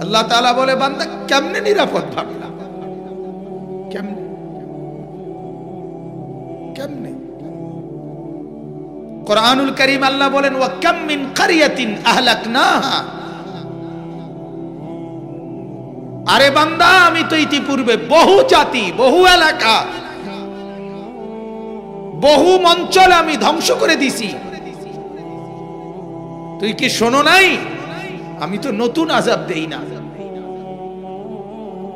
আল্লাহ তাআলা বলে, বান্দা কেমনে নিরাপদ ভাবলা, কেমনে কেমনে? কুরআনুল কারীম আল্লাহ বলেন, ওয়া কাম মিন কারিয়াতিন আহলাকনাহা, আরে বান্দা আমি তো ইতিপূর্বে বহু জাতি, বহু এলাকা, বহু অঞ্চল আমি ধ্বংস করে দিছি, তুই কি শোনো নাই? আমি তো নতুন আযাব দেই না।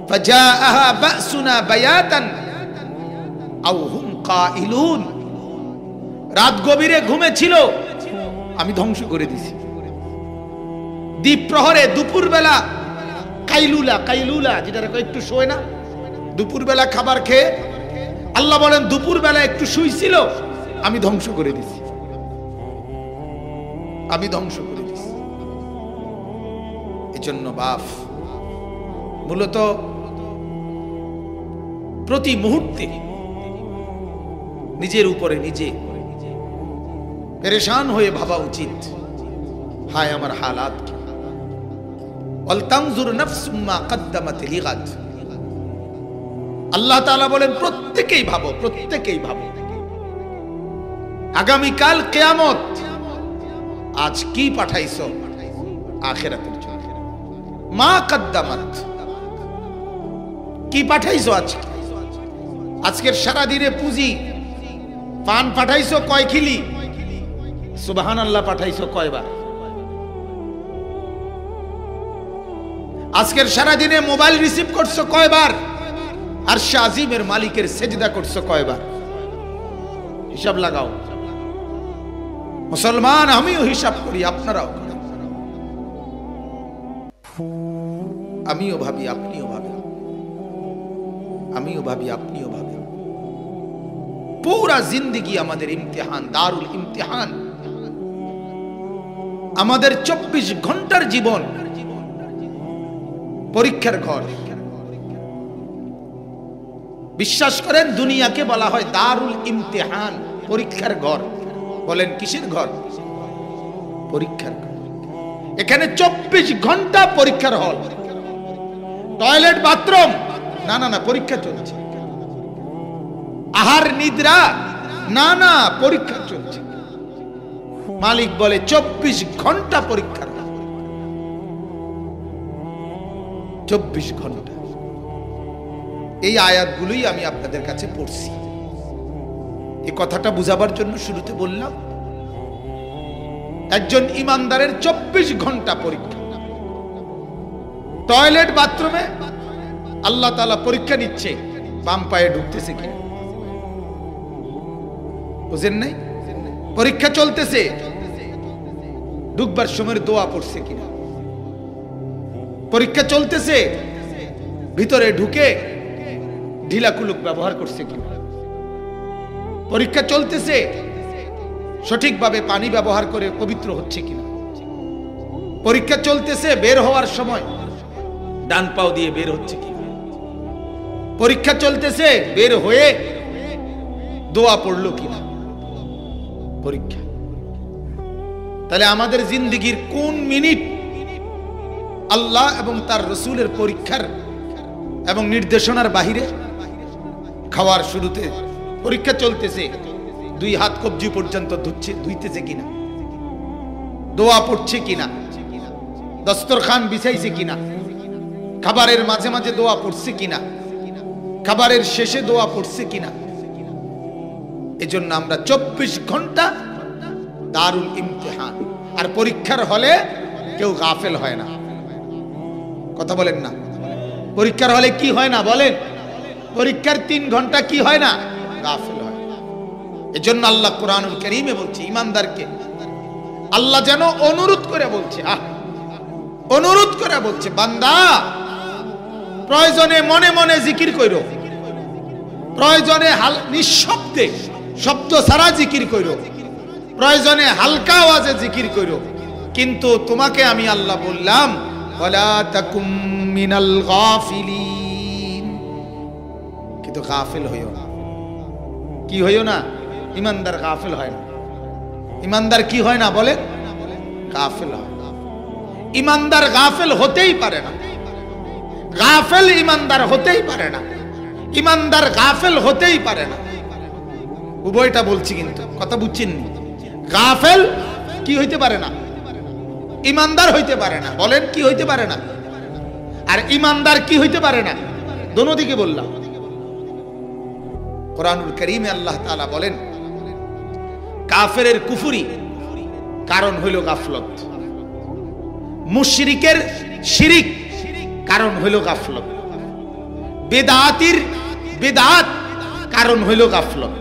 ফাজাআহা বাসুনা বায়াতান আও হুম কাইলুন, রাত গভীরে ঘুমেছিল, আমি ধ্বংস করে দিছি। দ্বীপ প্রহরে, দুপুর বেলা, কাইলুলা, কাইলুলা যেটা একটু শোয় না, দুপুর বেলা খাবার খেয়ে আল্লাহ বলেন দুপুর বেলা একটু শুইছিল, আমি ধ্বংস করে দিছি, আমি ধ্বংস করে দিছি। এজন্য বাপ মূলত প্রতি মুহূর্তে নিজের উপরে নিজে পেরেশান হয়ে ভাবা উচিত, হায় আমার হালাত কি। ওয়ালতানজুর নাফসুম মা কদ্দামাত লিগাদ, আল্লাহ তাআলা বলেন প্রত্যেকেই ভাবো, প্রত্যেকেই ভাবো আগামীকাল কিয়ামত, আজ কি পাঠাইছো আখিরাতের জন্য। মা কদ্দামাত, কি পাঠাইছো আজকে? আজকের সারা দিনে পুঁজি পান পাঠাইছো কয় খিলি? সুবহানাল্লাহ পাঠাইছো কয়বার? আজকের সারা দিনে মোবাইল রিসিভ করছো কয়বার? আরশে আজিমের মালিকের সেজদা করছো কয়বার? হিসাব লাগাও। মুসলমান আমিও হিসাব করি, আপনারাও করেন, আমিও ভাবি, আপনিও ভাবেন, আমিও ভাবি, আপনিও ভাবেন। পুরা জিন্দেগি আমাদের ইমতিহান, দারুল ইমতিহান। আমাদের 24 ঘন্টার জীবন পরীক্ষার ঘর। বিশ্বাস করেন, দুনিয়াকে বলা হয় দারুল ইমতিহান, পরীক্ষার ঘর। বলেন কিসের ঘর? পরীক্ষার ঘর। এখানে 24 ঘন্টা পরীক্ষার হল। টয়লেট, বাথরুম না না না, পরীক্ষা চলছে। আহার নিদ্রা না না, পরীক্ষা চলছে। মালিক বলে 24 ঘন্টা পরীক্ষার হল, 24 ঘন্টা। এই আয়াতগুলোই আমি আপনাদের কাছে পড়ছি। এই কথাটা বুঝাবার জন্য শুরুতে বললাম, একজন ইমানদারের 24 ঘন্টা পরীক্ষা। টয়লেট, বাথরুমে আল্লাহ তাআলা পরীক্ষা নিচ্ছে, বাম পায়ে ঢুকতেছে কিনা। বুঝেন নাই? পরীক্ষা চলতেছে, ঢুকবার সময় দোয়া পড়ছে কিনা। পরীক্ষা চলতেছে, ভিতরে ঢুকে ঢিলা কুলুক ব্যবহার করছে কিনা। পরীক্ষা চলতেছে, সঠিকভাবে পানি ব্যবহার করে পবিত্র হচ্ছে কিনা। পরীক্ষা চলতেছে, বের হওয়ার সময় ডান পাও দিয়ে বের হচ্ছে কিনা। পরীক্ষা চলতেছে, বের হয়ে দোয়া পড়লো কিনা। পরীক্ষা। তাহলে আমাদের জিন্দেগির কোন মিনিট আল্লাহ এবং তার রসুলের পরীক্ষার এবং নির্দেশনার বাহিরে? খাওয়ার শুরুতে পরীক্ষা চলতেছে, 2 হাত কবজি পর্যন্ত ধুইতেছে কিনা, দোয়া পড়ছে কিনা, দস্তরখান বিছাইছে কিনা, খাবারের মাঝে মাঝে দোয়া পড়ছে কিনা, খাবারের শেষে দোয়া পড়ছে কিনা। এজন্য আমরা 24 ঘন্টা দারুল ইমতিহান। আর পরীক্ষার হলে কেউ গাফেল হয় না। কথা বলেন না? পরীক্ষার হলে কি হয় না বলেন? পরীক্ষার 3 ঘন্টা কি হয় না? গাফেল হয়। এজন্য আল্লাহ কুরআনুল কারীমে বলছে, ইমানদারকে আল্লাহ যেন অনুরোধ করে বলছে, অনুরোধ করে বলছে, বান্দা প্রয়োজনে মনে মনে জিকির কইরো, প্রয়োজনে নিঃশব্দে, শব্দ ছাড়া জিকির কইরো, প্রয়োজনে হালকা আওয়াজে জিকির কইরো, কিন্তু তোমাকে আমি আল্লাহ বললাম, ওয়ালা তাকুম মিনাল গাফিলিন, কিন্তু গাফিল হইও না। কি হইও না? ইমানদার গাফিল হয় না। ইমানদার কি হয় না বলে? গাফিল হয়। ইমানদার গাফেল হতেই পারে না, গাফেল ইমানদার হতেই পারে না, ইমানদার গাফেল হতেই পারে না। উভয়টা বলছি, কিন্তু কথা বুঝছেন। গাফেল কি হইতে পারে না, ইমানদার হইতে পারে না। বলেন কি হইতে পারে না? আর ইমানদার কি হইতে পারে না? দোনো দিকে বললাম। কোরআনুল কারীমে আল্লাহ তাআলা বলেন, কাফেরের কুফরি কারণ হইল গাফলত, মুশরিকের শিরিক কারণ হইল গাফলত, বেদাতির বেদাত কারণ হইল গাফলত,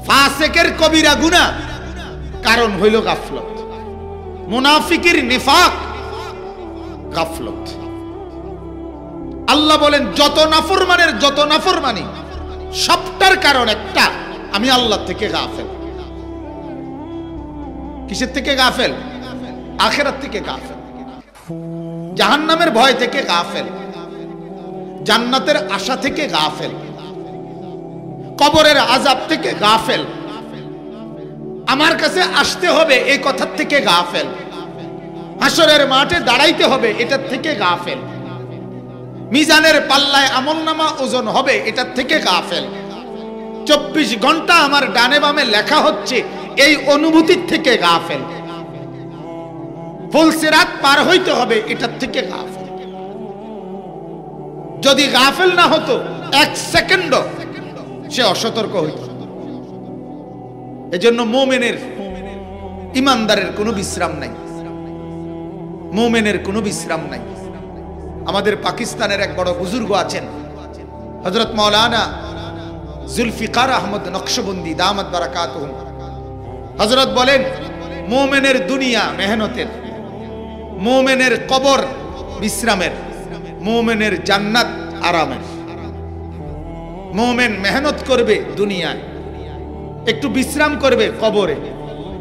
ফাসিকের কবিরা গুনাহ কারণ হইল গাফলত, মুনাফিকের নিফাক গাফলত। আল্লাহ বলেন যত নাফরমানের যত নাফরমানি সবটার কারণ একটা, আমি আল্লাহ থেকে গাফেল। কিসের থেকে গাফেল? আখিরাত থেকে গাফেল, জাহান্নামের ভয় থেকে গাফেল, জান্নাতের আশা থেকে গাফেল, কবরের আযাব থেকে গাফেল, আমার কাছে আসতে হবে এই কথার থেকে গাফেল, হাসরের মাঠে দাঁড়াইতে হবে এটার থেকে গাফেল, মিজানের পাল্লায় আমলনামা ওজন হবে এটার থেকে গাফেল, 24 ঘন্টা আমার ডানে বামে লেখা হচ্ছে এই অনুভূতির থেকে গাফেল, ফুলসিরাত পার হইতে হবে এটার থেকে গাফেল। যদি গাফেল না হতো 1 সেকেন্ড সে অসতর্ক হইত। এজন্য মুমিনের ইমানদারের কোনো বিশ্রাম নাই, মুমিনের কোনো বিশ্রাম নাই। আমাদের পাকিস্তানের এক বড় বুজুর্গ আছেন, হযরত মাওলানা জুলফিকার আহমদ নকশবন্দি দামাত বারাকাতুহু। হযরত বলেন, মুমিনের দুনিয়া মেহনতের, মুমিনের কবর বিশ্রামের, মুমিনের জান্নাত আরামের। মুমিন মেহনত করবে দুনিয়ায়, একটু বিশ্রাম করবে কবরে,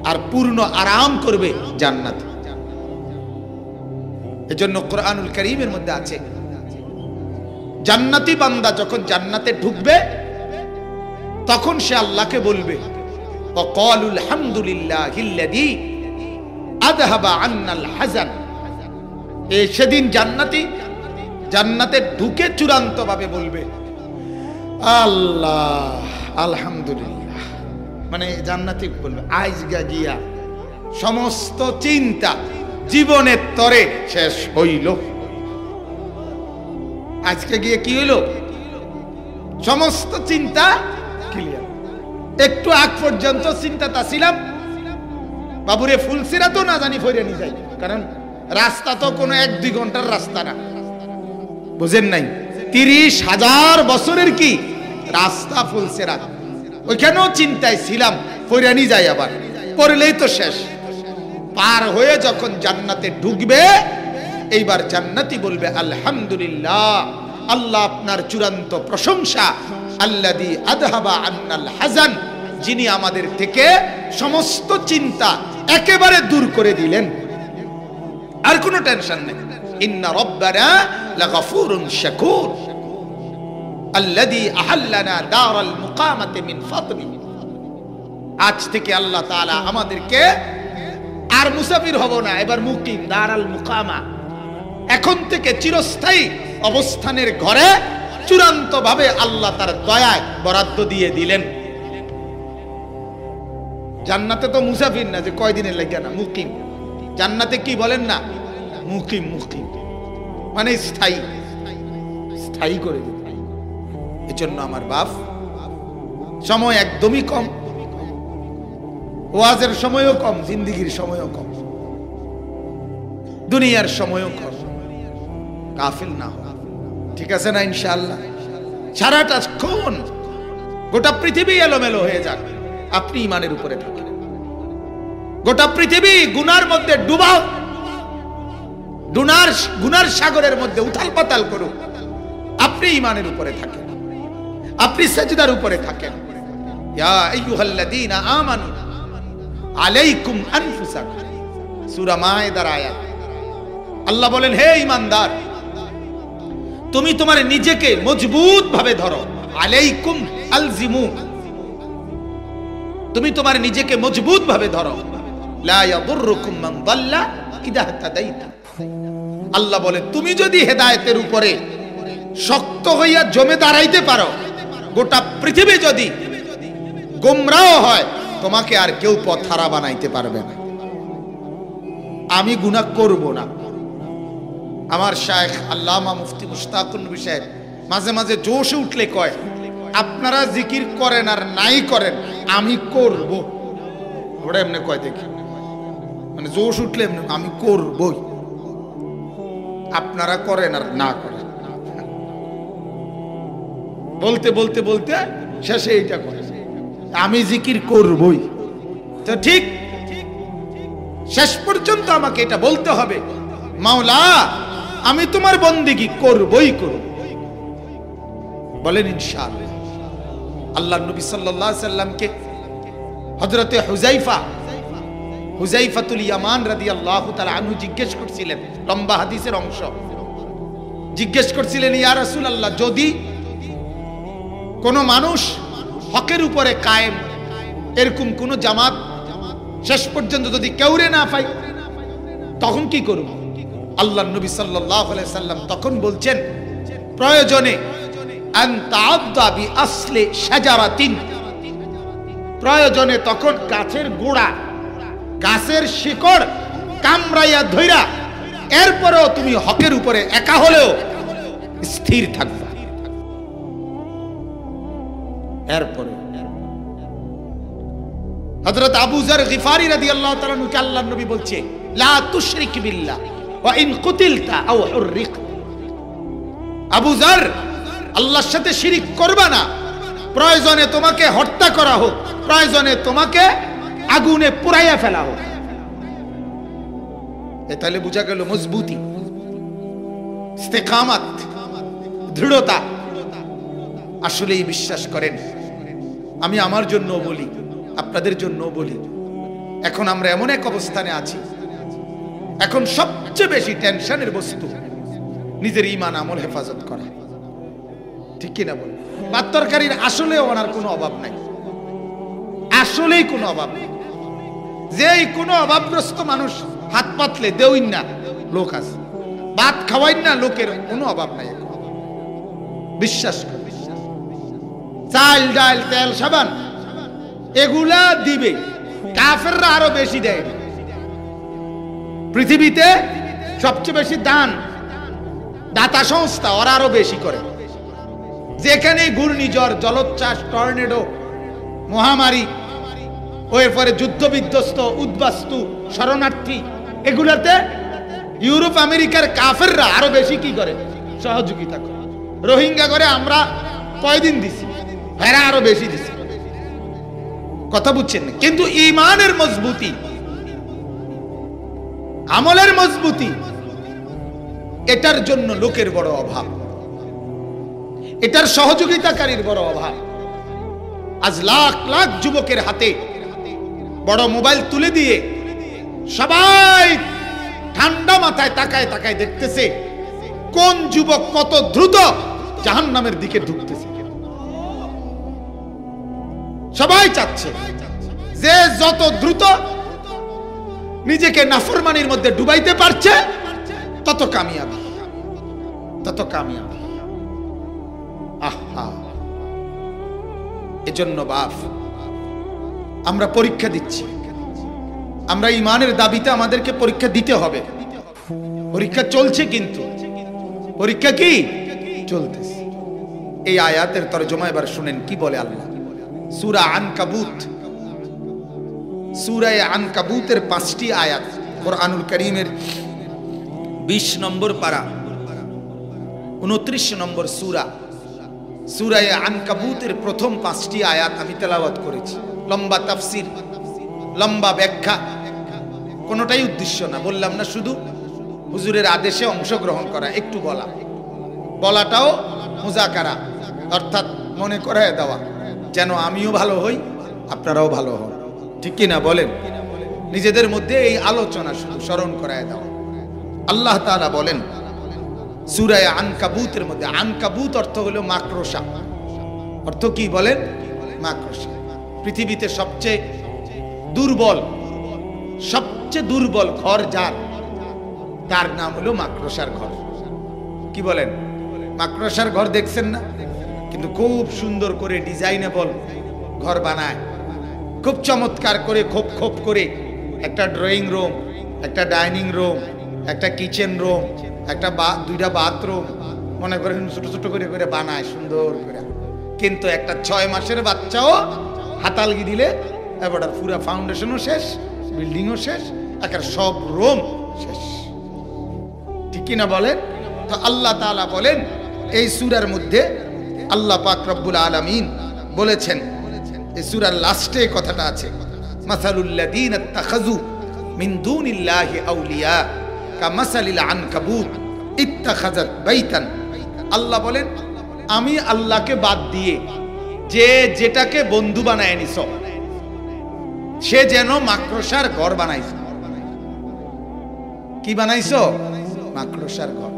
আর পূর্ণ আরাম করবে জান্নাতে। এজন্য কোরআনুল কারীমের মধ্যে আছে, জান্নাতি বান্দা যখন জান্নাতে ঢুকবে তখন সে আল্লাহকে বলবে, ওয়াকালুল হামদুলিল্লাহিল্লাযী আযহাবা আন্নাল হাযান। এই সেদিন জান্নাতি জান্নাতে ঢুকে চূড়ান্ত ভাবে বলবে, আল্লাহ আলহামদুলিল্লাহ। মানে জান্নাতি বলবে, আজগা গিয়া সমস্ত চিন্তা জীবনের তরে শেষ হইল। আজকে গিয়ে কি হইল? সমস্ত চিন্তা ক্লিয়ার। একটু আগ পর্যন্ত চিন্তাটা ছিলাম বাবুরে ফুলসিরাতও না জানি ফিরে নিয়ে যাই, কারণ রাস্তা তো কোনো 1-2 ঘন্টার রাস্তা না, বুঝেন নাই? 30,000 বছরের কি রাস্তা ফুলসিরাত, ওইখানেও চিন্তায় ছিলাম, ফিরে নিয়ে যাই, আবার পড়লেই তো শেষ। পার হয়ে যখন জান্নাতে ঢুকবে, এইবার জান্নাতি বলবে, আলহামদুলিল্লাহ, আল্লাহ আপনার চূড়ান্ত প্রশংসা, আল্লাযী আযহাবা আন্নাল হাযান, যিনি আমাদের থেকে সমস্ত চিন্তা একেবারে দূর করে দিলেন, আর কোনো টেনশন নেই। ইন্না রাব্বানা লাগাফুরুন শাকুর আল্লাযী আহাল্লানা দারাল মুকামাতি মিন ফাদলিহি। আজ থেকে আল্লাহ তাআলা আমাদেরকে আর মুসাফির হব না, এবার মুকিম, দারাল মুকামা, এখন থেকে চিরস্থায়ী অবস্থানের ঘরে চূড়ান্ত ভাবে আল্লাহ তার দয়ায় বরাদ্দ দিয়ে দিলেন। জান্নাতে তো মুসাফির না যে কয়দিনের লাগে না, মুকিম। জান্নাতে কি বলেন না, মুকিম, মুকিম মানে স্থায়ী, স্থায়ী করে দিন। এজন্য আমার বাপ, সময় একদমই কম, ওয়াজের সময়ও কম, জিন্দেগির সময়ও কম, দুনিয়ার সময়ও কম। গাফিল না হও, ঠিক আছে না? ইনশাআল্লাহ সারাটা ক্ষণ গোটা পৃথিবী এলোমেলো হয়ে যাক, আপনি ইমানের উপরে থাকেন। গোটা পৃথিবী গুনার মধ্যে ডুবাও, গুনার সাগরের মধ্যে উথাল পাতাল করুক, আপনি ইমানের উপরে থাকেন, আপনি সাজদার উপরে থাকেন। ইয়া আইয়ুহাল্লাযীনা আমানু আলাইকুম আনফুসাকুম, সূরা মায়েদার আয়াত। আল্লাহ বলেন, হে ঈমানদার, তুমি তোমার নিজেকে মজবুত ভাবে ধরো। আলাইকুম আলজিমু, তুমি তোমার নিজেকে মজবুত ভাবে ধরো। লা ইয়াদুররুকুম মান দাল্লা ইদা হাদাইতা। আল্লাহ বলে তুমি যদি হেদায়েতের উপরে শক্ত হইয়া জমে দাঁড়াইতে পারো, গোটা পৃথিবী যদি গোমরাহ হয়, তোমাকে আর কেউ পথহারা বানাইতে পারবে না। আমি গুনাহ করব না। আমার শায়েখ আল্লামা মুফতি মুশতাকুন নবী সাহেব মাঝে মাঝে জোশে উঠলে কয়, আপনারা জিকির করেন আর নাই করেন, আমি করব। ওরা এমনি কয় দেখি, মানে জোশ উঠলে এমনি, আমি করবই, আপনারা করেন আর না করেন। বলতে বলতে বলতে শেষে এইটা করে, আমি জিকির করবই। তো ঠিক শেষ পর্যন্ত আমাকে এটা বলতে হবে, মাওলা আমি তোমার বন্দেগী করবই করব। বলেন ইনশাআল্লাহ। আল্লাহর নবী সাল্লাল্লাহু আলাইহি সাল্লামকে হযরতে হুযাইফাতুল ইয়ামান রাদিয়াল্লাহু তাআলা আনহু জিজ্ঞেস করছিলেন, লম্বা হাদিসের অংশ, জিজ্ঞেস করছিলেন, ইয়া রাসূলুল্লাহ, যদি কোন মানুষ হকের উপরে কায়েম, এরকম কোন জামাত শেষ পর্যন্ত যদি কেউরে না পাই, তখন কি করব? আল্লাহর নবী সাল্লাল্লাহু আলাইহি সাল্লাম তখন বলছেন, প্রয়োজনে আন তাআদ্দা বিআসলি শাজারাতিন, প্রয়োজনে তখন গাছের গোড়া, গাছের শিকড় কামড়াইয়া ধইরা এরপরেও তুমি হকের উপরে একা হলেও স্থির থাকবে। এরপরে হযরত আবু যর গিফারি রাদিয়াল্লাহু তাআলা নুকে আল্লাহর নবী বলছে, লা তুশরিক বিল্লাহ ওয়া ইন কুতিলতা আও হুররিক। আবু যর, আল্লাহর সাথে শিরিক করবা না, প্রয়োজনে তোমাকে হত্যা করা হোক, প্রয়োজনে তোমাকে আগুনে পুড়াইয়া ফেলা হোক। তাহলে বুঝা গেল মজবুতি, ইস্তেকামাত, দৃঢ়তা। আসলেই বিশ্বাস করেন, আমি আমার জন্য বলি, আপনাদের জন্য বলি, এখন আমরা এমন এক অবস্থানে আছি, এখন সবচেয়ে বেশি টেনশনের বস্তু নিজের ঈমান আমল হেফাজত করা। ঠিক কিনা বল? ভাত তরকারির আসলে ওনার কোনো অভাব নাই, আসলেই কোনো অভাব নেই। যেই কোনো অভাবগ্রস্ত মানুষ হাত পাতলে দেউইন না লোক আছে, ভাত খাওয়াইন না লোকের কোনো অভাব নাই। বিশ্বাস কর, চাল ডাল তেল সাবান এগুলা দিবে, কাফেররা আরো বেশি দেয়। পৃথিবীতে সবচেয়ে বেশি দান দাতা সংস্থা ওরা আরো বেশি করে। যেখানে ঘূর্ণিঝড়, জলোচ্ছ্বাস, টর্নেডো, মহামারী, এরপরে যুদ্ধ বিধ্বস্ত, উদ্বাস্তু, শরণার্থী, এগুলাতে ইউরোপ আমেরিকার কাফেররা আরো বেশি কি করে? সহযোগিতা করে। রোহিঙ্গা করে আমরা কয়দিন দিছি, এরা আরো বেশি দিছে। কথা বুঝছেন না? কিন্তু ঈমানের মজবুতি, আমলের মজবুতি, এটার জন্য লোকের বড় অভাব, এটার সহযোগিতাকারীর বড় অভাব। আজ লাখ লাখ যুবকের হাতে বড় মোবাইল তুলে দিয়ে সবাই ঠান্ডা মাথায় তাকায় তাকায় দেখতেছে কোন যুবক কত দ্রুত জাহান্নামের দিকে ঢুকতেছে। সবাই চাচ্ছে যে যত দ্রুত নিজেকে নাফরমানির মধ্যে ডুবাইতে পারছে তত কামিয়াবি, তত কামিয়াবি। আহা, এজন্য বাপ আমরা পরীক্ষা দিচ্ছি, আমরা ঈমানের দাবিতে আমাদেরকে পরীক্ষা দিতে হবে। পরীক্ষা চলছে, কিন্তু পরীক্ষা কি চলতেছে। এই আয়াতের তরজমা এবার শুনেন কি বলে আল্লাহ। সূরা আনকাবুত, সূরা আনকাবুতের 5টি আয়াত, কোরআনুল কারীমের 20 নম্বর পারা 29 নম্বর সূরা, সূরা আনকাবুতের প্রথম 5টি আয়াত আমি তেলাওয়াত করেছি। লম্বা তাফসীর, লম্বা ব্যাখ্যা, কোনোটাই উদ্দেশ্য না। বললাম না শুধু হুজুরের আদেশে অংশগ্রহণ করা, একটু বলাটাও মুজাকারা, অর্থাৎ মনে করায় দেওয়া, যেন আমিও ভালো হই আপনারাও ভালো হন। ঠিক কিনা বলেন? নিজেদের মধ্যে এই আলোচনা শুধু স্মরণ করায় দেওয়া। আল্লাহ তাআলা বলেন সূরা আনকাবুতের মধ্যে, আনকাবুত অর্থ হলো মাকড়সা। অর্থ কি বলেন? মাকড়সা। পৃথিবীতে সবচেয়ে দুর্বল ঘর যার, তার নাম হলো মাকড়সার ঘর। কি বলেন? মাকড়সার ঘর দেখছেন না? কিন্তু খুব সুন্দর করে ডিজাইনেবল ঘর বানায়, খুব চমৎকার করে, খোপ খোপ করে। একটা ড্রয়িং রুম, একটা ডাইনিং রুম, একটা কিচেন রুম, একটা দুইটা বাথরুম, মনে করেন ছোট ছোট করে করে বানায় সুন্দর করে। কিন্তু একটা 6 মাসের বাচ্চাও হাতালগি দিলে এবার পুরো ফাউন্ডেশনও শেষ, বিল্ডিংও শেষ, একটা সব রুম শেষ। ঠিক কিনা বলেন? তো আল্লাহ তাআলা বলেন এই সূরার মধ্যে, আল্লাহ পাক রব্বুল আলামিন বলেছেন, এই সূরার লাস্টে কথাটা আছে, মাসালুল্লাযীনা ইত্তাখাযু মিন দুনিল্লাহি আউলিয়া কামাসালিল আনকাবুত ইত্তাখাযাত বাইতান। আল্লাহ বলেন আমি আল্লাহকে বাদ দিয়ে যে যেটাকে বন্ধু বানায় নিছ, সে যেন মাকড়সার ঘর বানাইছে। কি বানাইছো? মাকড়সার ঘর।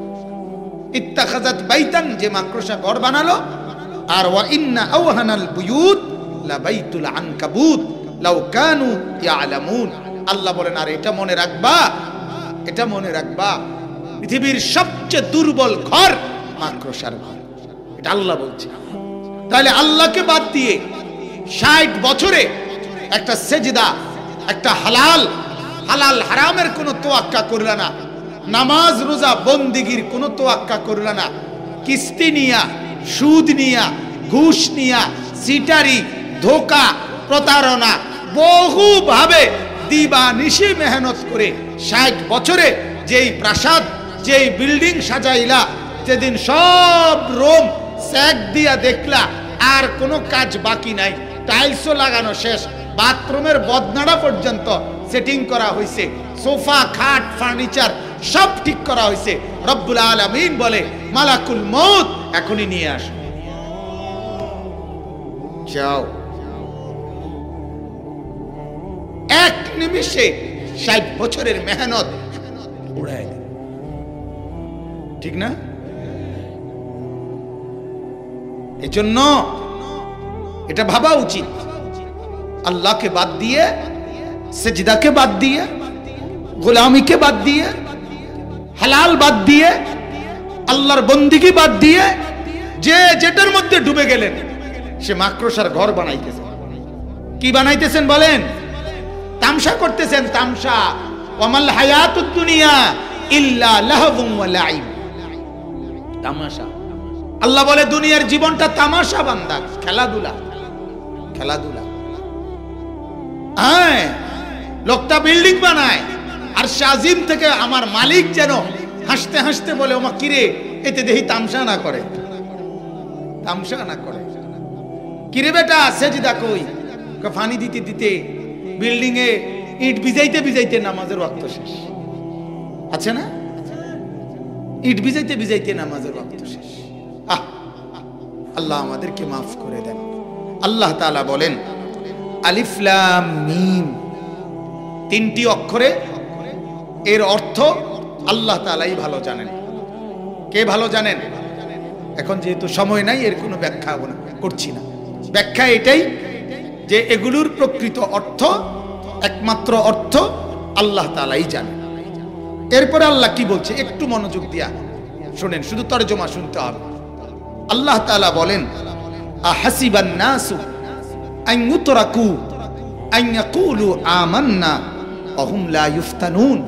ইত্তাখাযাত বাইতান, যে মাকড়সা ঘর বানালো। আর ওয়া ইন্না আওহানাল বুয়ুত লা বাইতুল আনকাবুত লাউ কানু ইয়ালামুন। আল্লাহ বলেন আর এটা মনে রাখবা, এটা মনে রাখবা, পৃথিবীর সবচেয়ে দুর্বল ঘর মাকড়সার ঘর। এটা আল্লাহ বলছে। তাহলে আল্লাহকে বাদ দিয়ে 60 বছরে একটা সেজদা, একটা হালাল হারামের কোনো তোয়াক্কা করলা না, নামাজ রোজা বন্দিগির কোনো তোয়াক্কা করলা না, কিস্তি নিয়া, সুদ নিয়া, ঘুষ নিয়া, সিটারি, ধোকা, প্রতারণা, বহুভাবে দিবানিশি মেহনত করে 60 বছরে যেই প্রাসাদ, যেই বিল্ডিং সাজাইলা, যেদিন সব রুম স্যাক দিয়া দেখলা আর কোনো কাজ বাকি নাই, টাইলসও লাগানো শেষ, বাথরুমের বদনাড়া পর্যন্ত সেটিং করা হয়েছে, সোফা, খাট, ফার্নিচার সব ঠিক করা হয়েছে, রব্বুল আলামিন বলে মালাকুল মউত এখনই নিয়ে আসো, যাও। এক নিমিষে 60 বছরের মেহনত উড়ায় দেয়। ঠিক না? এজন্য এটা ভাবা উচিত, আল্লাহকে বাদ দিয়ে, সেজদাকে বাদ দিয়ে, গোলামিকে বাদ দিয়ে, হালাল বাদ দিয়ে, আল্লাহর বন্দিগি বাদ দিয়ে যে যেটার মধ্যে ডুবে গেলেন সে মাকড়সার ঘর বানাইতেছেন। কি বানাইতেছেন বলেন? তামসা করতেছেন, তামসা। ওয়ামাল হায়াতুদ দুনিয়া ইল্লা লাহবুন ওয়া লাইব। তামাশা। আল্লাহ বলে দুনিয়ার জীবনটা তামাশা বান্দা, খেলাধুলা, খেলাধুলা। হ্যাঁ, লোকটা বিল্ডিং বানায় আর শাজিম থেকে আমার মালিক যেন হাসতে হাসতে বলে ওমা কিরে এতে দেখি তামসা না করে, তামসা না করে। কিরে বেটা সেজদা কই? ফানি দিতে দিতে বিল্ডিং এ ইট ভিজাইতে ভিজাইতে নামাজের ওয়াক্ত শেষ। আছে না? ইট ভিজাইতে ভিজাইতে নামাজের ওয়াক্ত শেষ। আল্লাহ আমাদেরকে মাফ করে দেন। আল্লাহ তাআলা বলেন আলিফ লাম মিম, 3টি অক্ষরে এর অর্থ আল্লাহ তাআলাই ভালো জানেন। কে ভালো জানেন? এখন যেহেতু সময় নাই এর কোনো ব্যাখ্যা করছি না। ব্যাখ্যা এটাই যে এগুলোর প্রকৃত অর্থ, একমাত্র অর্থ আল্লাহ তাআলাই জানেন। এরপরে আল্লাহ কি বলছে একটু মনোযোগ দিয়া শুনেন, শুধু তরজমা শুনতে হবে। আল্লাহ তাআলা বলেন আহাসিবান নাসু আন ইউতরাকু আন ইয়াকুলু আমান্না ওয়া হুম লা ইফতানুন।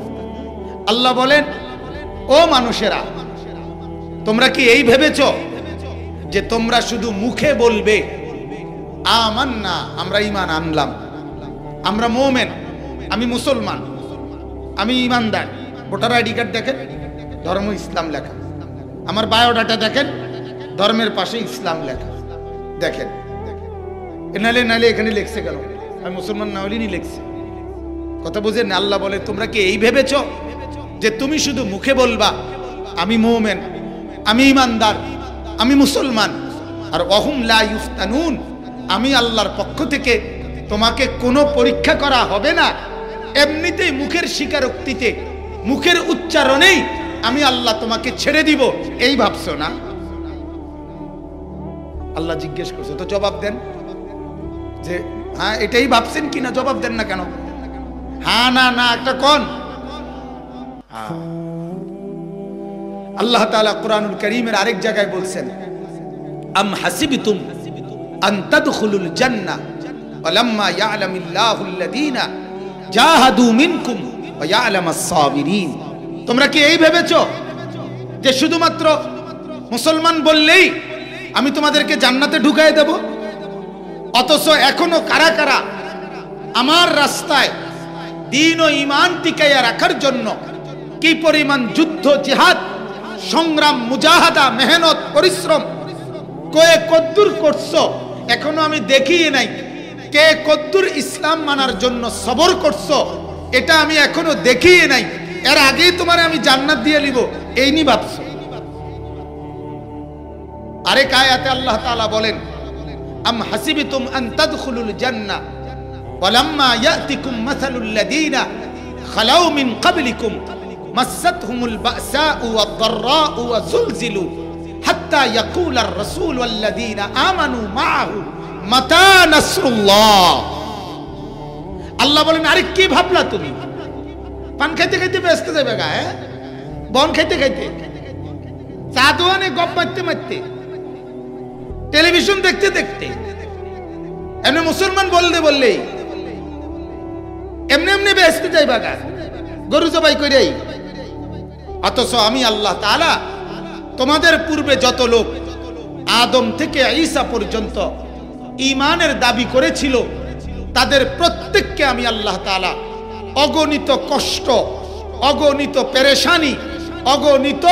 আল্লাহ বলেন ও মানুষেরা, তোমরা কি এই ভেবেছো যে তোমরা শুধু মুখে বলবে আমান্না, আমরা ঈমান আনলাম, আমরা মুমিন, আমি মুসলমান, আমি ঈমানদার। ভোটার আইডি কার্ড দেখেন, ধর্ম ইসলাম লেখা। আমার বায়োডাটা দেখেন, ধর্মের পাশে ইসলাম লেখা। দেখেন নালে নালে এখানে লিখছে কেন? আমি মুসলমান না হলেই লিখছে। কথা বুঝেন? আল্লাহ বলে তোমরা কি এই ভেবেছো যে তুমি শুধু মুখে বলবা আমি মুমিন, আমি ঈমানদার, আমি মুসলমান, আর ওয়াহুম লা ইফতানুন, আমি আল্লাহর পক্ষ থেকে তোমাকে কোনো পরীক্ষা করা হবে না, এমনিতেই মুখের স্বীকারোক্তিতে, মুখের উচ্চারণেই আমি আল্লাহ তোমাকে ছেড়ে দিব, এই ভাবছো না? আল্লাহ জিজ্ঞেস করছে, তো জবাব দেন যে হ্যাঁ এটাই ভাবছেন কিনা, জবাব দেন না কেন? হ্যাঁ না না একটা কোন? আল্লাহ তাআলা কুরআনুল কারীমের আরেক জায়গায় বলছেন, আম হাসিবতুম আন তাদখুলুল জান্নাহ ওয়ালাম্মা ইয়ালামিল্লাহুল্লাযীনা জাহাদু মিনকুম ওয়া ইয়ালামাস সাবিরিন। তোমরা কি এই ভেবেছো যে শুধুমাত্র মুসলমান বললেই আমি তোমাদেরকে জান্নাতে ঢুকায় দেব? অথচ এখনো কারা কারা আমার রাস্তায় দ্বীন ও ঈমান টিকাইয়া রাখার জন্য কি পরিমাণ যুদ্ধ, জিহাদ, সংগ্রাম, মুজাহাদা, মেহনত, পরিশ্রম কয়ে কদ্দুর করছো এখনো আমি দেখিই নাই। কে কদ্দুর ইসলাম মানার জন্য সবর করছো এটা আমি এখনো দেখিই নাই। এর আগেই তোমার আমি জান্নাত দিয়ে নিব এই নি ভাবছো। আরেক আয়াতে আল্লাহ তাআলা বলেন, আম হাসিবতুম আন তাদখুলুল জান্নাহ ওয়ালাম্মা ইয়াতিকুম মাসালুল লাযীনা খালাউ মিন ক্বাবলিকুম মাসাতহুমুল বাসাউ ওয়াদ-দাররাউ ওয়া যুলজিলু হাত্তা ইয়াকুলার রাসূল ওয়াল লাযীনা আমানু মাআহু মাতা নাসরুল্লাহ। আল্লাহ বলেন, আরে কি ভাবলা তুমি? পান খাইতে খাইতে ব্যস্ত যাবে গা, বন খাইতে খাইতে, চা দোয়ানে গপ মারতে মারতে, টেলিভিশন দেখতে দেখতে, এমনি মুসলমান বললেই এমনি এমনি ব্যস্ত যাইবা গা, গরু জবাই করেই। অথচ আমি আল্লাহ তাআলা তোমাদের পূর্বে যত লোক আদম থেকে ঈসা পর্যন্ত ঈমানের দাবি করেছিল তাদের প্রত্যেককে আমি আল্লাহ তাআলা অগণিত কষ্ট, অগণিত পেরেশানি, অগণিত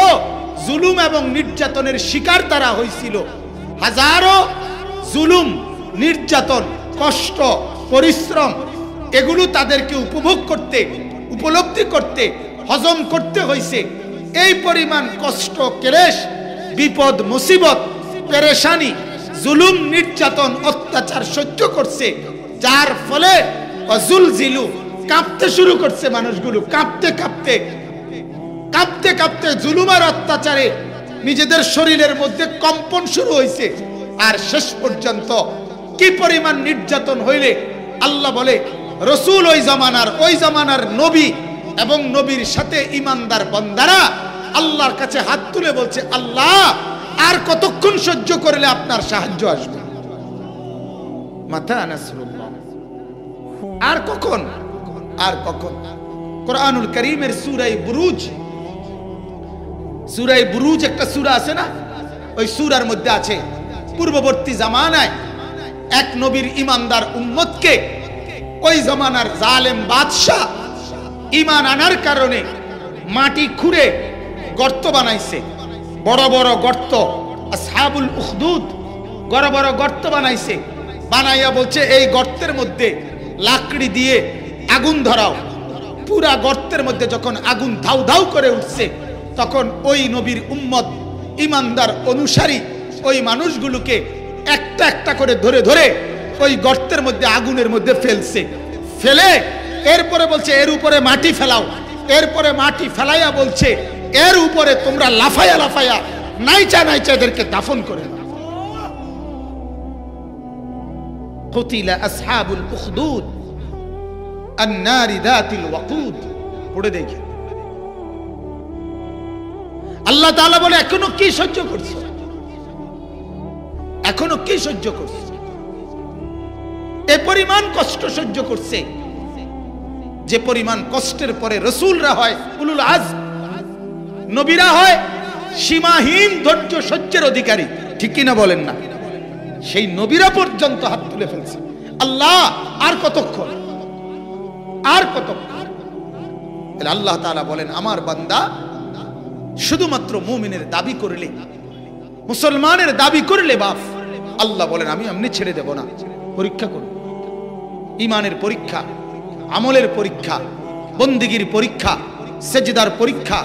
জুলুম এবং নির্যাতনের শিকার তারা হয়েছিল। হাজারো জুলুম, নির্যাতন, কষ্ট, পরিশ্রম এগুলো তাদেরকে উপভোগ করতে, উপলব্ধি করতে, হজম করতে হয়েছে। এই পরিমাণ কষ্ট, ক্লেশ, বিপদ, মুসিবত, পেরেশানি, জুলুম, নির্যাতন, অত্যাচার সহ্য করছে, যার ফলে অজুলজিলু কাঁপতে শুরু করছে মানুষগুলো। কাঁপতে কাঁপতে কাঁপতে কাঁপতে জুলুম আর অত্যাচারে নিজেদের শরীরের মধ্যে কম্পন শুরু হয়েছে। আর শেষ পর্যন্ত কি পরিমাণ নির্যাতন হইলে আল্লাহ বলে রসুল ওই জামানার নবী এবং নবীর সাথে ঈমানদার বান্দারা আল্লাহর কাছে হাত তুলে বলছে, আল্লাহ আর কতক্ষণ সহ্য করলে আপনার সাহায্য আসবে? মাতা নাসরুল্লাহ। আর কখন, আর কখন? কুরআনুল কারীমের সূরা বুরুজ একটা সূরা আছে না, ওই সূরার মধ্যে আছে পূর্ববর্তী জামানায় এক নবীর ঈমানদার উম্মতকে ওই জামানার জালেম বাদশা ঈমান আনার কারণে মাটি খুঁড়ে গর্ত বানাইছে, বড় বড় গর্ত, আসহাবুল উখদুদ, বড় বড় গর্ত বানাইছে। বানাইয়া বলছে এই গর্তের মধ্যে লাকড়ি দিয়ে আগুন ধরাও। পুরা গর্তের মধ্যে যখন আগুন ধাউ ধাউ করে উঠছে তখন ওই নবীর উম্মত, ঈমানদার অনুসারী ওই মানুষগুলোকে একটা একটা করে ধরে ধরে ওই গর্তের মধ্যে, আগুনের মধ্যে ফেলছে। ফেলে এরপরে বলছে এর উপরে মাটি ফেলাও। এরপরে মাটি ফেলাইয়া বলছে এর উপরে তোমরা লাফায়া লাফায়া নাইচা নাইচা এদেরকে দাফন করে দাও। কুতিলা আসহাবুল উখদুদ আন-নারি যাতিল ওয়াকুদ। পড়ে দেখি আল্লাহ তাআলা বলে, এখনো কি সহ্য করছো? এখনো কি সহ্য করছো? এ পরিমাণ কষ্ট সহ্য করছে, যে পরিমাণ কষ্টের পরে রাসূলরা হয় উলুল আজম, নবীরা হয় সীমাহীন ধৈর্য সহ্যের অধিকারী। ঠিক কিনা বলেন না? সেই নবীরা পর্যন্ত হাত তুলে ফেলছে। আল্লাহ আর কতক্ষণ, আর কতক্ষণ? আল্লাহ তাআলা বলেন, আমার বান্দা শুধুমাত্র মুমিনের দাবি করলে, মুসলমানের দাবি করলে বাপ, আল্লাহ বলেন আমি এমনি ছেড়ে দেব না। পরীক্ষা করব, ঈমানের পরীক্ষা, আমলের পরীক্ষা, বন্দেগীর পরীক্ষা, সেজদার পরীক্ষা,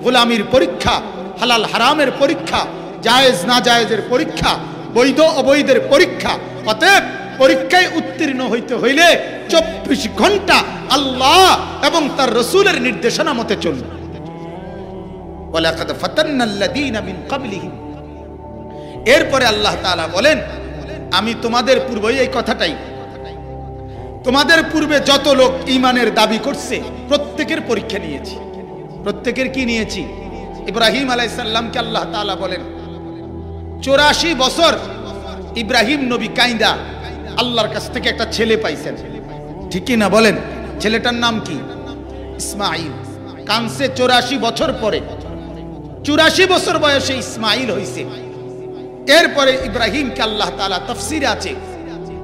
গোলামির পরীক্ষা, হালাল হারামের পরীক্ষা, জায়েজ না জায়েজের পরীক্ষা, বৈধ অবৈধের পরীক্ষা। অতএব পরীক্ষায় উত্তীর্ণ হইতে হইলে 24 ঘন্টা আল্লাহ এবং তার রাসূলের নির্দেশনা মতে চলবে। ওয়ালাকাদ ফাতান্নাল্লাযীনা মিন ক্বাবলিহিম। এরপরে আল্লাহ তাআলা বলেন, আমি তোমাদের পূর্বে, এই কথাটাই, তোমাদের পূর্বে যত লোক ঈমানের দাবি করছে প্রত্যেকের পরীক্ষা নিয়েছি। প্রত্যেকের কি নিয়েছি? ইব্রাহিম আলাইহিস সালামকে আল্লাহ তাআলা বলেন 84 বছর ইব্রাহিম নবী কাইন্দা আল্লাহর কাছ থেকে একটা ছেলে পাইছেন, ঠিক কি না বলেন? ছেলেটার নাম কি? ইসমাঈল। কানসে 84 বছর পরে, 84 বছর বয়সে ইসমাঈল হইছে। এরপরে ইব্রাহিমকে আল্লাহ তাআলা তাফসীরে আছে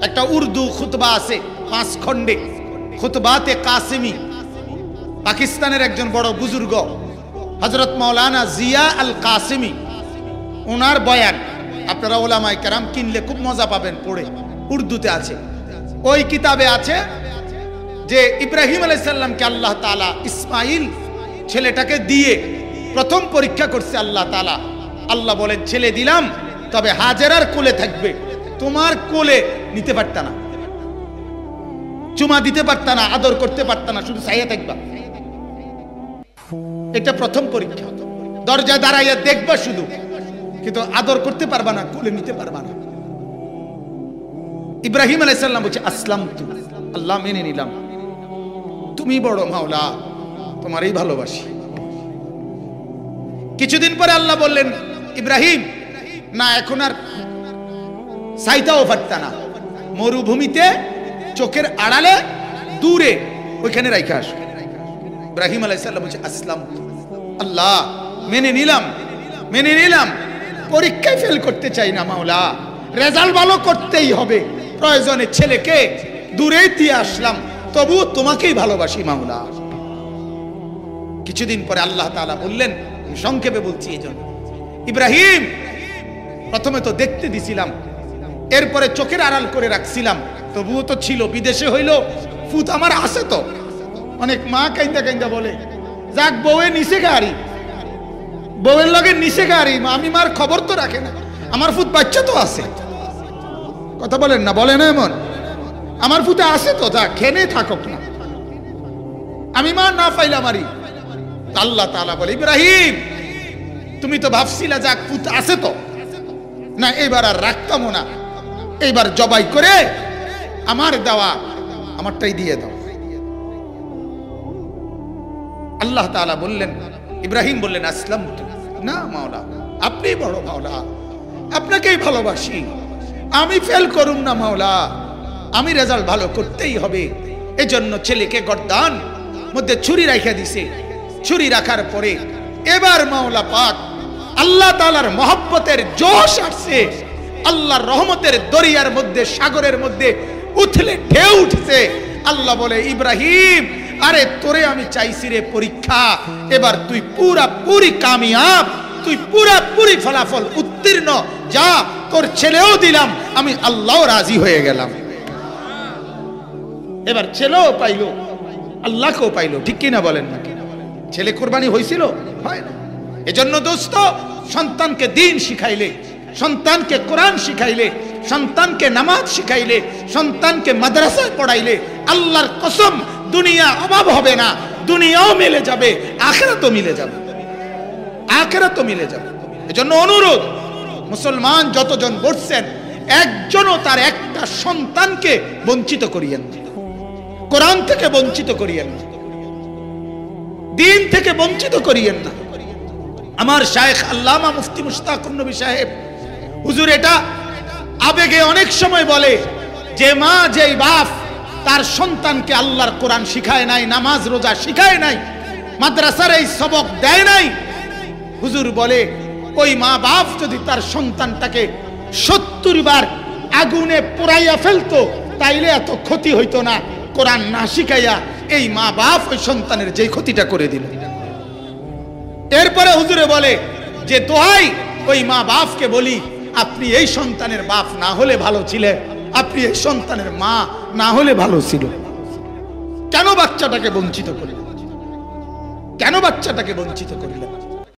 একটা উর্দু খুতবা আছে 5 খণ্ডে, খুতবাতে কাসিমি। পাকিস্তানের একজন বড় বুজুর্গ হযরত মাওলানা জিয়া আল কাসিমি, ওনার বয়ান আপনারা ওলামায়ে কেরাম কিনলে খুব মজা পাবেন পড়ে, উর্দুতে আছে। ওই কিতাবে আছে যে ইব্রাহিম আলাইহিস সালামকে আল্লাহ তাআলা ইসমাঈল ছেলেটাকে দিয়ে প্রথম পরীক্ষা করছে আল্লাহ তাআলা। আল্লাহ বলেন ছেলে দিলাম, তবে হাজেরার কোলে থাকবে, তোমার কোলে নিতে পারতা না, চুমা দিতে পারতা না, আদর করতে পারতা না, শুধু চাইয়া থাকবা। এটা প্রথম পরীক্ষা। দরজায় দাঁড়াইয়া দেখবা শুধু, কিন্তু আদর করতে পারবা না, কোলে নিতে পারবা না। ইব্রাহিম আলাইহিস সালাম বলছে আসলামতু, আল্লাহ মেনে নিলাম, তুমি বড় মাওলা, তোমারই ভালোবাসি। কিছুদিন পরে আল্লাহ বললেন ইব্রাহিম না, এখন আর চাইতাও পারতা না, মরুভূমিতে চোখের আড়ালে দূরে ওইখানে রাইখা আসো। ইব্রাহিম আলাইহিস সালাম বলছে আসলামতু, আল্লাহ মেনে নিলাম, মেনে নিলাম, পরীক্ষায় ফেল করতে চাই না মাওলা, রেজাল্ট ভালো করতেই হবে, প্রয়োজনে ছেলেকে দূরেই দিয়ে আসলাম, তবু তোমাকেই ভালোবাসি মাওলা। কিছুদিন পরে আল্লাহ তাআলা বললেন, সংক্ষেপে বলছি এই জন্য, ইব্রাহিম প্রথমে তো দেখতে দিছিলাম, এরপরে চোখের আড়াল করে রাখছিলাম, তবুও তো ছিল, বিদেশে হইলো ফুত আমার আছে তো। অনেক মা কাইন্দা কাইন্দা বলে যাক বউয়ে নিচে গাড়ি, বউয়ের লগে নিচে গাড়ি, আমি মার খবর তো রাখে না, আমার ফুত বাচ্চা তো আছে। কথা বলেন না, বলে না এমন? আমার ফুতে আছে তো, যা খেনে থাকুক না, আমি মা না পাইলা মারি। আল্লাহ তাআলা বলে ইব্রাহিম তুমি তো ভাবছিলা যাক ফুত আছে তো, না এবার আর রাখতাম না, এইবার জবাই করে আমার দেওয়া আমারটাই দিয়ে দাও। আল্লাহ তাআলা বললেন, ইব্রাহিম বললেন আসলামতু, না মাওলা আপনি বড় মাওলা, আপনাকেই ভালোবাসি, আমি ফেল করুম না মাওলা, আমি রেজাল্ট ভালো করতেই হবে। এজন্য ছেলেকে গর্দান মধ্যে ছুরি রাখা দিছে। ছুরি রাখার পরে এবার মাওলা পাক আল্লাহ তাআলার মহব্বতের জোশ আসছে, আল্লাহর রহমতের দরিয়ার মধ্যে, সাগরের মধ্যে উথলে ঢেউ উঠছে। আল্লাহ বলে ইব্রাহিম আরে তোরে আমি চাইছি রে পরীক্ষা, এবার তুই পুরাপুরি কামিয়াব, তুই পুরাপুরি ফলাফল উত্তীর্ণ, যা তোর ছেলেও দিলাম, আমি আল্লাহ রাজি হয়ে গেলাম। এবার ছেলেও পাইলো, আল্লাহকেও পাইলো, ঠিক কিনা বলেন না? ছেলে কোরবানি হয়েছিল, হয় না? এজন্য দোস্ত, সন্তানকে দ্বীন শিখাইলে, সন্তানকে কোরআন শিখাইলে, সন্তানকে নামাজ শিখাইলে, সন্তানকে মাদ্রাসায় পড়াইলে, আল্লাহর কসম দুনিয়া অভাব হবে না, দুনিয়াও মিলে যাবে, আখিরাতও মিলে যাবে, আখিরাতও মিলে যাবে। এজন্য অনুরোধ, মুসলমান যতজন বসছেন একজনও তার একটা সন্তানকে বঞ্চিত করিয়েন না, কোরআন থেকে বঞ্চিত করিয়েন না, দ্বীন থেকে বঞ্চিত করিয়েন না। আমার শায়েখ আল্লামা মুফতি মুশতাকুর নবী সাহেব হুজুর এটা আবেগে অনেক সময় বলে যে মা যেই বাপ তার সন্তানকে আল্লাহর কোরআন শিখায় নাই, নামাজ রোজা শিখায় নাই, মাদ্রাসার এই সবক দেয় নাই, হুজুর বলে ওই মা বাপ যদি তার সন্তানটাকে 70 বার আগুনে পোড়াইয়া ফেলতো তাইলে এত ক্ষতি হইতো না, কোরআন না শিখাইয়া এই মা বাপ ওই সন্তানের যে ক্ষতিটা করে দিল। এরপরে হুজুরে বলে যে দোহাই ওই মা বাপকে বলি, আপনি এই সন্তানের বাপ না হলে ভালো ছিলেন, আপনি এই সন্তানের মা না হলে ভালো ছিল। কেন বাচ্চাটাকে বঞ্চিত করলেন? কেন বাচ্চাটাকে বঞ্চিত করলেন?